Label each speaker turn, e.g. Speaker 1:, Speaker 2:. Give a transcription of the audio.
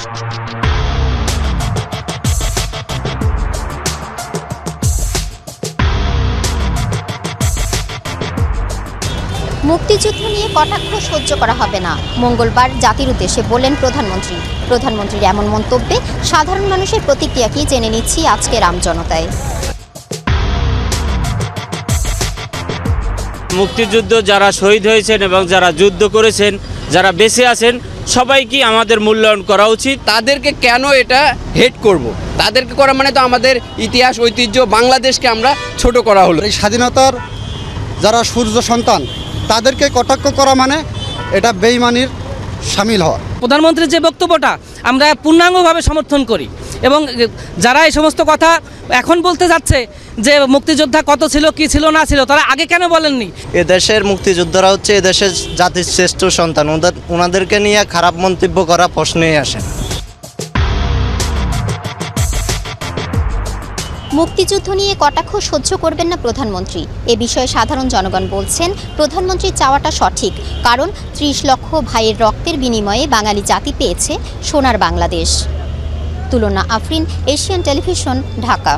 Speaker 1: মুক্তিযুদ্ধ নিয়ে কটাক্ষ সহ্য করা হবে না, মঙ্গলবার জাতির উদ্দেশ্যে বললেন প্রধানমন্ত্রী। প্রধানমন্ত্রীর এমন মন্তব্যে সাধারণ মানুষের প্রতিক্রিয়া কি জেনে নিচ্ছি আজকের আমজনতায়।
Speaker 2: মুক্তিযুদ্ধ যারা শহীদ হয়েছেন এবং যারা যুদ্ধ করেছেন, যারা বেঁচে আছেন, সবাইকে আমাদের মূল্যায়ন করা উচিত।
Speaker 3: তাদেরকে কেন এটা হেট করব? তাদেরকে করা মানে তো আমাদের ইতিহাস ঐতিহ্য বাংলাদেশকে আমরা ছোট করা হলো।
Speaker 4: এই স্বাধীনতার যারা সূর্য সন্তান তাদেরকে কটাক্ষ করা মানে এটা বেঈমানির শামিল হওয়া।
Speaker 5: প্রধানমন্ত্রীর যে বক্তব্যটা আমরা পূর্ণাঙ্গভাবে সমর্থন করি এবং যারা এই সমস্ত কথা এখন বলতে যাচ্ছে যে মুক্তিযোদ্ধা কত ছিল, কি ছিল না ছিল, তারা আগে কেন বলেননি?
Speaker 6: এদেশের মুক্তিযোদ্ধারা হচ্ছে এদেশের জাতির শ্রেষ্ঠ সন্তান, ওনাদেরকে নিয়ে খারাপ মন্তব্য করা প্রশ্নেই আসে।
Speaker 1: মুক্তিযুদ্ধ নিয়ে কটাক্ষ সহ্য করবেন না প্রধানমন্ত্রী। এ বিষয়ে সাধারণ জনগণ বলছেন প্রধানমন্ত্রীর চাওয়াটা সঠিক, কারণ ৩০ লক্ষ ভাইয়ের রক্তের বিনিময়ে বাঙালি জাতি পেয়েছে সোনার বাংলাদেশ। তুলনা আফরিন, এশিয়ান টেলিভিশন, ঢাকা।